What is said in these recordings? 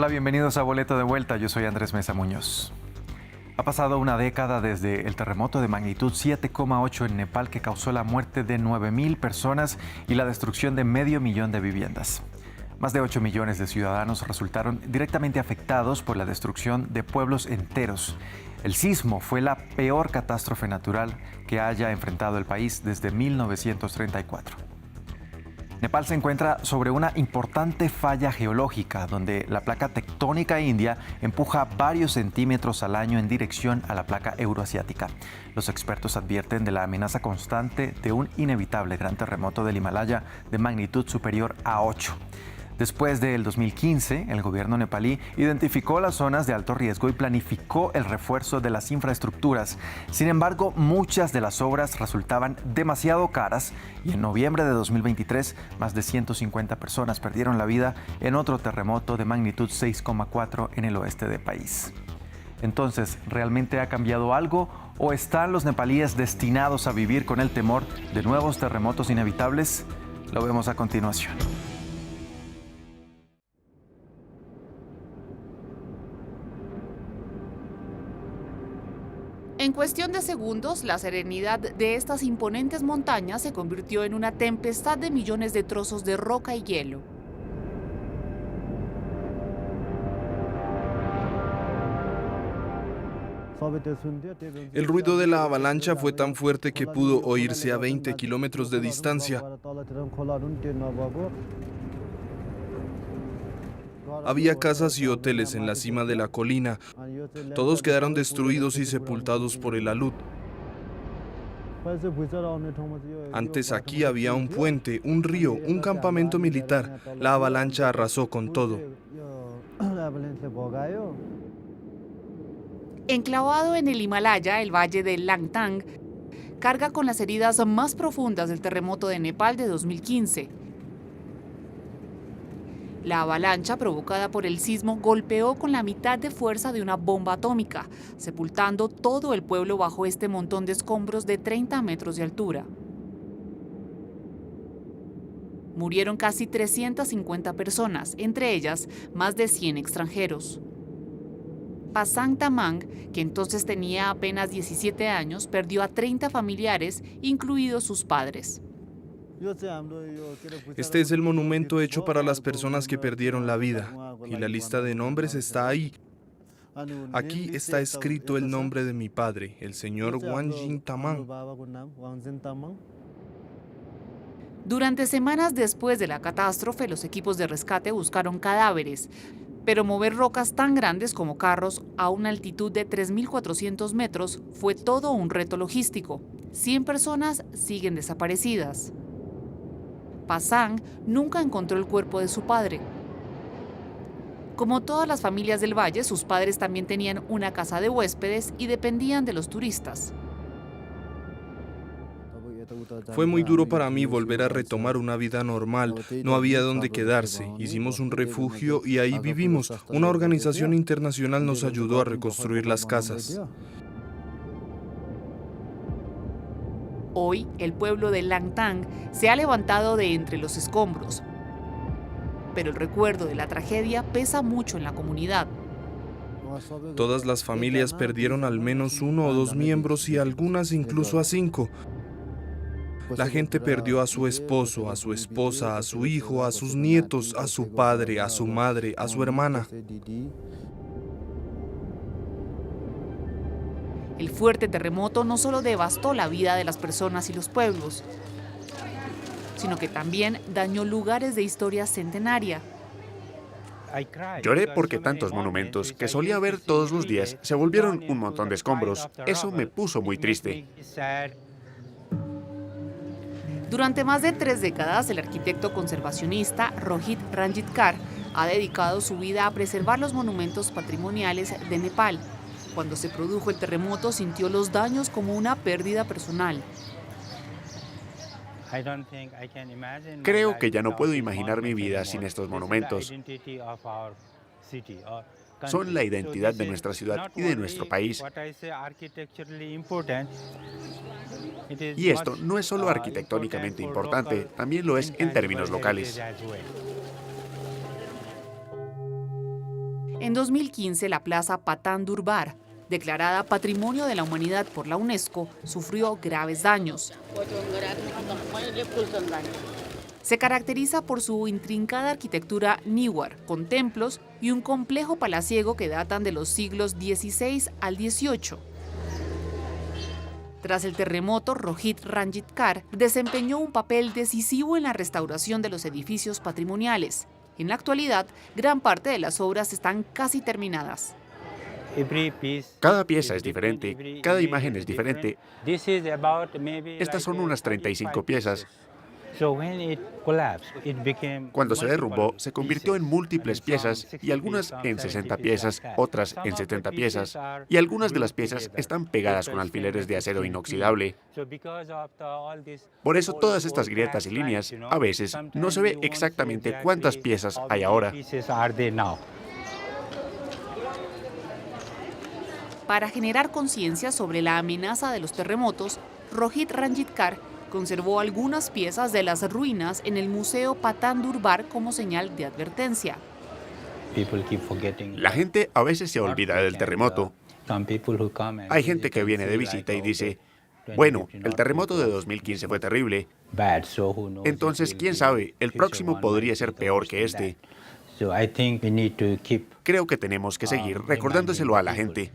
bienvenidos a Boleto de Vuelta. Yo soy Andrés Mesa Muñoz. Ha pasado una década desde el terremoto de magnitud 7,8 en Nepal que causó la muerte de 9,000 personas y la destrucción de 500,000 de viviendas. Más de 8 millones de ciudadanos resultaron directamente afectados por la destrucción de pueblos enteros. El sismo fue la peor catástrofe natural que haya enfrentado el país desde 1934. Nepal se encuentra sobre una importante falla geológica donde la placa tectónica india empuja varios centímetros al año en dirección a la placa euroasiática. Los expertos advierten de la amenaza constante de un inevitable gran terremoto del Himalaya de magnitud superior a 8. Después del 2015, el gobierno nepalí identificó las zonas de alto riesgo y planificó el refuerzo de las infraestructuras. Sin embargo, muchas de las obras resultaban demasiado caras y en noviembre de 2023, más de 150 personas perdieron la vida en otro terremoto de magnitud 6,4 en el oeste del país. Entonces, ¿realmente ha cambiado algo o están los nepalíes destinados a vivir con el temor de nuevos terremotos inevitables? Lo vemos a continuación. En cuestión de segundos, la serenidad de estas imponentes montañas se convirtió en una tempestad de millones de trozos de roca y hielo. El ruido de la avalancha fue tan fuerte que pudo oírse a 20 kilómetros de distancia. Había casas y hoteles en la cima de la colina. Todos quedaron destruidos y sepultados por el alud. Antes aquí había un puente, un río, un campamento militar. La avalancha arrasó con todo. Enclavado en el Himalaya, el valle de Langtang carga con las heridas más profundas del terremoto de Nepal de 2015. La avalancha provocada por el sismo golpeó con la mitad de fuerza de una bomba atómica, sepultando todo el pueblo bajo este montón de escombros de 30 metros de altura. Murieron casi 350 personas, entre ellas más de 100 extranjeros. Pasang Tamang, que entonces tenía apenas 17 años, perdió a 30 familiares, incluidos sus padres. Este es el monumento hecho para las personas que perdieron la vida, y la lista de nombres está ahí. Aquí está escrito el nombre de mi padre, el señor Wangjin Tamang. Durante semanas después de la catástrofe, los equipos de rescate buscaron cadáveres, pero mover rocas tan grandes como carros a una altitud de 3.400 metros fue todo un reto logístico. 100 personas siguen desaparecidas. Pasang nunca encontró el cuerpo de su padre. Como todas las familias del valle, sus padres también tenían una casa de huéspedes y dependían de los turistas. Fue muy duro para mí volver a retomar una vida normal. No había dónde quedarse. Hicimos un refugio y ahí vivimos. Una organización internacional nos ayudó a reconstruir las casas. Hoy, el pueblo de Langtang se ha levantado de entre los escombros, pero el recuerdo de la tragedia pesa mucho en la comunidad. Todas las familias perdieron al menos 1 o 2 miembros y algunas incluso a 5. La gente perdió a su esposo, a su esposa, a su hijo, a sus nietos, a su padre, a su madre, a su hermana. El fuerte terremoto no solo devastó la vida de las personas y los pueblos, sino que también dañó lugares de historia centenaria. Lloré porque tantos monumentos que solía ver todos los días se volvieron un montón de escombros. Eso me puso muy triste. Durante más de 3 décadas, el arquitecto conservacionista Rohit Ranjitkar ha dedicado su vida a preservar los monumentos patrimoniales de Nepal. Cuando se produjo el terremoto, sintió los daños como una pérdida personal. Creo que ya no puedo imaginar mi vida sin estos monumentos. Son la identidad de nuestra ciudad y de nuestro país. Y esto no es solo arquitectónicamente importante, también lo es en términos locales. En 2015, la plaza Patán Durbar, declarada Patrimonio de la Humanidad por la UNESCO, sufrió graves daños. Se caracteriza por su intrincada arquitectura Niwar, con templos y un complejo palaciego que datan de los siglos XVI al XVIII. Tras el terremoto, Rohit Ranjit Kar desempeñó un papel decisivo en la restauración de los edificios patrimoniales. En la actualidad, gran parte de las obras están casi terminadas. Cada pieza es diferente, cada imagen es diferente. Estas son unas 35 piezas. Cuando se derrumbó, se convirtió en múltiples piezas y algunas en 60 piezas, otras en 70 piezas. Y algunas de las piezas están pegadas con alfileres de acero inoxidable. Por eso todas estas grietas y líneas, a veces, no se ve exactamente cuántas piezas hay ahora. Para generar conciencia sobre la amenaza de los terremotos, Rohit Ranjit Kar conservó algunas piezas de las ruinas en el Museo Patán Durbar como señal de advertencia. La gente a veces se olvida del terremoto. Hay gente que viene de visita y dice, bueno, el terremoto de 2015 fue terrible. Entonces, quién sabe, el próximo podría ser peor que este. Creo que tenemos que seguir recordándoselo a la gente.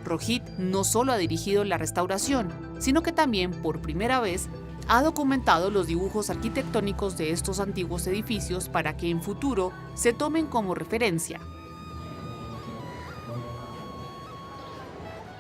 Rohit no solo ha dirigido la restauración, sino que también, por primera vez, ha documentado los dibujos arquitectónicos de estos antiguos edificios para que en futuro se tomen como referencia.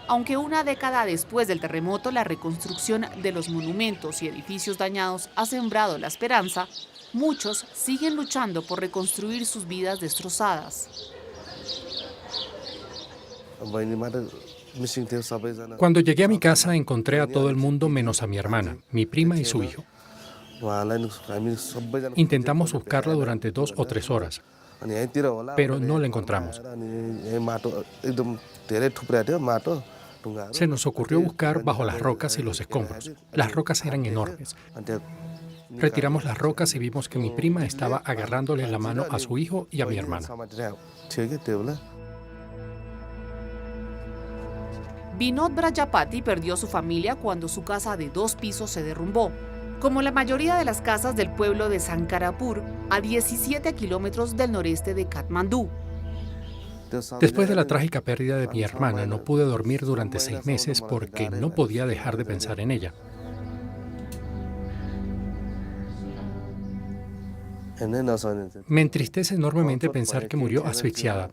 Aunque una década después del terremoto, la reconstrucción de los monumentos y edificios dañados ha sembrado la esperanza, muchos siguen luchando por reconstruir sus vidas destrozadas. Cuando llegué a mi casa encontré a todo el mundo menos a mi hermana, mi prima y su hijo. Intentamos buscarla durante 2 o 3 horas, pero no la encontramos. Se nos ocurrió buscar bajo las rocas y los escombros. Las rocas eran enormes. Retiramos las rocas y vimos que mi prima estaba agarrándole la mano a su hijo y a mi hermana. Vinod Brajapati perdió a su familia cuando su casa de 2 pisos se derrumbó. Como la mayoría de las casas del pueblo de Sankarapur, a 17 kilómetros del noreste de Katmandú. Después de la trágica pérdida de mi hermana, no pude dormir durante 6 meses porque no podía dejar de pensar en ella. Me entristece enormemente pensar que murió asfixiada.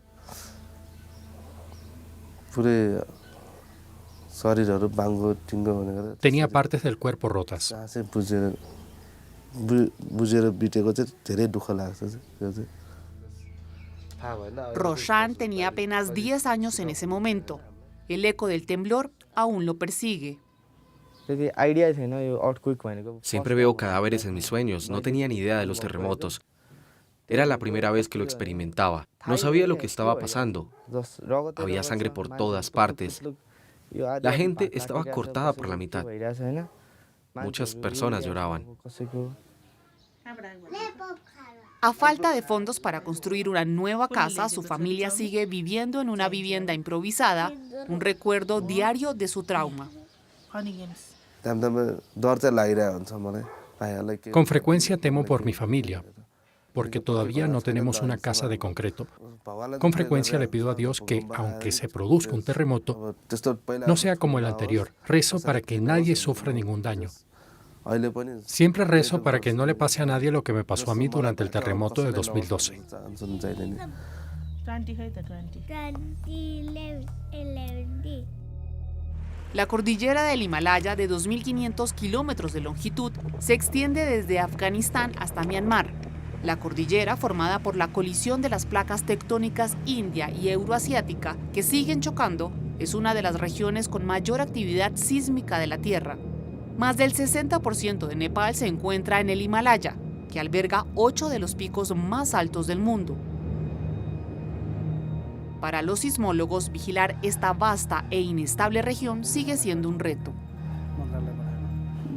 Tenía partes del cuerpo rotas. Roshan tenía apenas 10 años en ese momento. El eco del temblor aún lo persigue. Siempre veo cadáveres en mis sueños, no tenía ni idea de los terremotos. Era la primera vez que lo experimentaba. No sabía lo que estaba pasando. Había sangre por todas partes. La gente estaba cortada por la mitad. Muchas personas lloraban. A falta de fondos para construir una nueva casa, su familia sigue viviendo en una vivienda improvisada, un recuerdo diario de su trauma. Con frecuencia temo por mi familia, porque todavía no tenemos una casa de concreto. Con frecuencia le pido a Dios que, aunque se produzca un terremoto, no sea como el anterior. Rezo para que nadie sufra ningún daño. Siempre rezo para que no le pase a nadie lo que me pasó a mí durante el terremoto de 2012. La cordillera del Himalaya, de 2.500 kilómetros de longitud, se extiende desde Afganistán hasta Myanmar. La cordillera, formada por la colisión de las placas tectónicas india y euroasiática que siguen chocando, es una de las regiones con mayor actividad sísmica de la Tierra. Más del 60% de Nepal se encuentra en el Himalaya, que alberga 8 de los picos más altos del mundo. Para los sismólogos, vigilar esta vasta e inestable región sigue siendo un reto.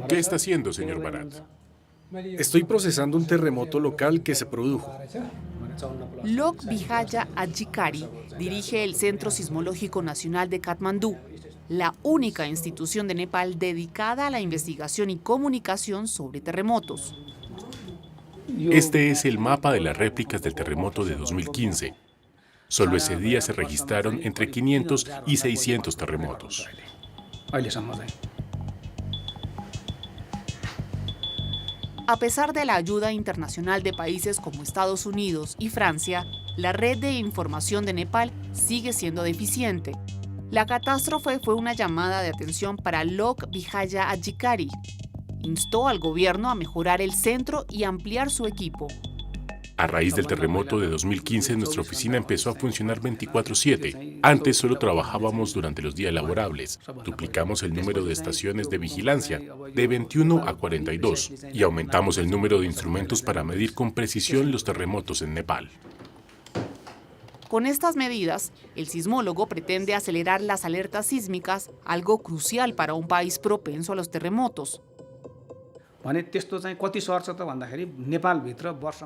¿Qué está haciendo, señor Bharat? Estoy procesando un terremoto local que se produjo. Lok Vijaya Adhikari dirige el Centro Sismológico Nacional de Katmandú, la única institución de Nepal dedicada a la investigación y comunicación sobre terremotos. Este es el mapa de las réplicas del terremoto de 2015. Solo ese día se registraron entre 500 y 600 terremotos. A pesar de la ayuda internacional de países como Estados Unidos y Francia, la red de información de Nepal sigue siendo deficiente. La catástrofe fue una llamada de atención para Lok Vijaya Adhikari. Instó al gobierno a mejorar el centro y ampliar su equipo. A raíz del terremoto de 2015, nuestra oficina empezó a funcionar 24/7. Antes solo trabajábamos durante los días laborables. Duplicamos el número de estaciones de vigilancia, de 21 a 42, y aumentamos el número de instrumentos para medir con precisión los terremotos en Nepal. Con estas medidas, el sismólogo pretende acelerar las alertas sísmicas, algo crucial para un país propenso a los terremotos.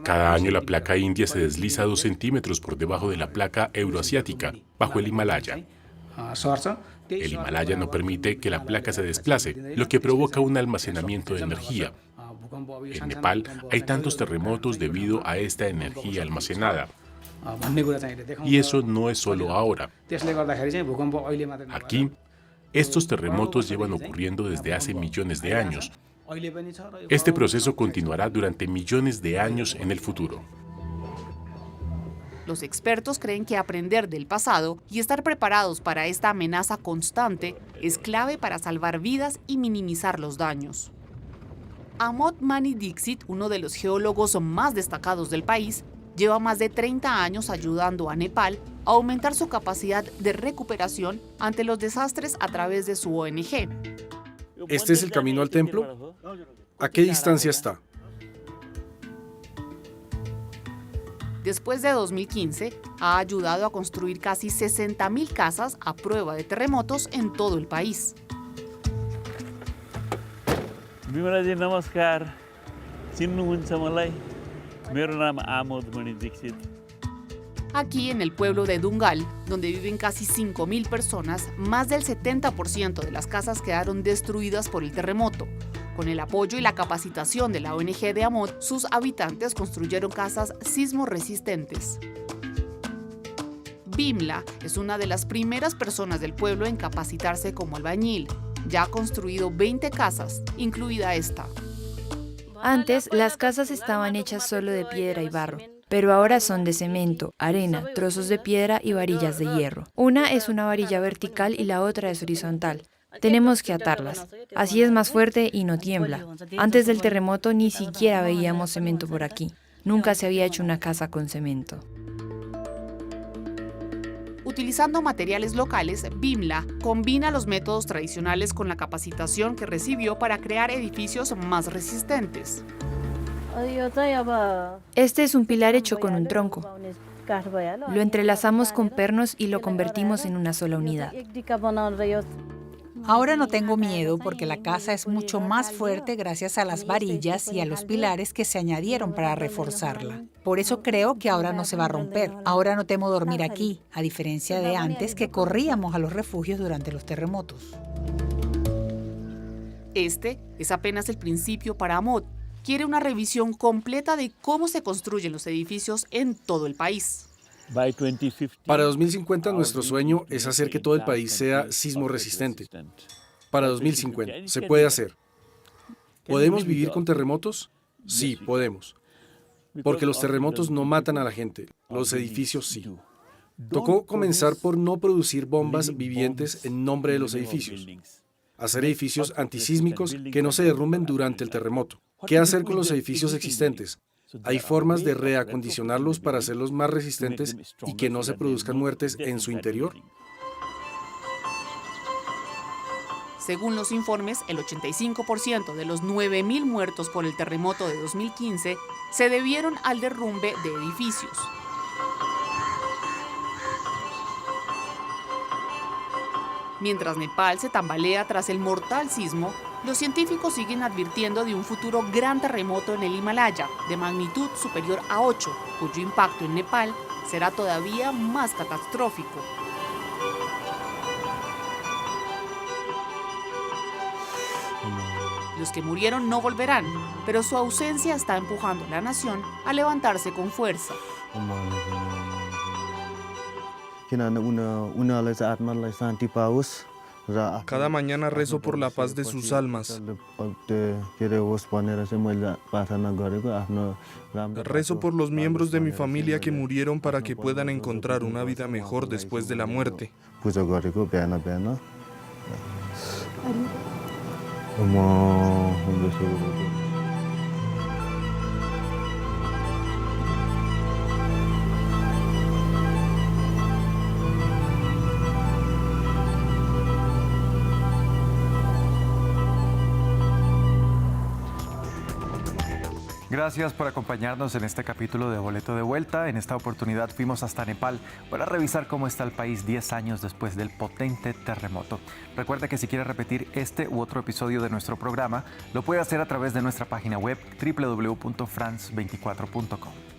Cada año la placa india se desliza 2 centímetros por debajo de la placa euroasiática, bajo el Himalaya. El Himalaya no permite que la placa se desplace, lo que provoca un almacenamiento de energía. En Nepal hay tantos terremotos debido a esta energía almacenada. Y eso no es solo ahora. Aquí, estos terremotos llevan ocurriendo desde hace millones de años. Este proceso continuará durante millones de años en el futuro. Los expertos creen que aprender del pasado y estar preparados para esta amenaza constante es clave para salvar vidas y minimizar los daños. Amod Mani Dixit, uno de los geólogos más destacados del país, lleva más de 30 años ayudando a Nepal a aumentar su capacidad de recuperación ante los desastres a través de su ONG. ¿Este es el camino al templo? ¿A qué distancia está? Después de 2015, ha ayudado a construir casi 60.000 casas a prueba de terremotos en todo el país. Bimalaji, namaskar. Chinnuhuncha malai. Mero naam Amod Mani Dixit. Aquí en el pueblo de Dungal, donde viven casi 5.000 personas, más del 70% de las casas quedaron destruidas por el terremoto. Con el apoyo y la capacitación de la ONG de Amod, sus habitantes construyeron casas sismo-resistentes. Bimla es una de las primeras personas del pueblo en capacitarse como albañil. Ya ha construido 20 casas, incluida esta. Antes, las casas estaban hechas solo de piedra y barro, pero ahora son de cemento, arena, trozos de piedra y varillas de hierro. Una es una varilla vertical y la otra es horizontal. Tenemos que atarlas. Así es más fuerte y no tiembla. Antes del terremoto ni siquiera veíamos cemento por aquí. Nunca se había hecho una casa con cemento. Utilizando materiales locales, Bimla combina los métodos tradicionales con la capacitación que recibió para crear edificios más resistentes. Este es un pilar hecho con un tronco. Lo entrelazamos con pernos y lo convertimos en una sola unidad. Ahora no tengo miedo porque la casa es mucho más fuerte gracias a las varillas y a los pilares que se añadieron para reforzarla. Por eso creo que ahora no se va a romper. Ahora no temo dormir aquí, a diferencia de antes que corríamos a los refugios durante los terremotos. Este es apenas el principio para Amod. Quiere una revisión completa de cómo se construyen los edificios en todo el país. Para 2050 nuestro sueño es hacer que todo el país sea sismo resistente. Para 2050, ¿se puede hacer? ¿Podemos vivir con terremotos? Sí, podemos. Porque los terremotos no matan a la gente, los edificios sí. Tocó comenzar por no producir bombas vivientes en nombre de los edificios. Hacer edificios antisísmicos que no se derrumben durante el terremoto. ¿Qué hacer con los edificios existentes? Hay formas de reacondicionarlos para hacerlos más resistentes y que no se produzcan muertes en su interior. Según los informes, el 85% de los 9.000 muertos por el terremoto de 2015 se debieron al derrumbe de edificios. Mientras Nepal se tambalea tras el mortal sismo, Los científicos siguen advirtiendo de un futuro gran terremoto en el Himalaya, de magnitud superior a 8, cuyo impacto en Nepal será todavía más catastrófico. Los que murieron no volverán, pero su ausencia está empujando a la nación a levantarse con fuerza. Cada mañana rezo por la paz de sus almas. Rezo por los miembros de mi familia que murieron para que puedan encontrar una vida mejor después de la muerte. Gracias por acompañarnos en este capítulo de Boleto de Vuelta. En esta oportunidad fuimos hasta Nepal para revisar cómo está el país 10 años después del potente terremoto. Recuerda que si quiere repetir este u otro episodio de nuestro programa, lo puede hacer a través de nuestra página web www.france24.com.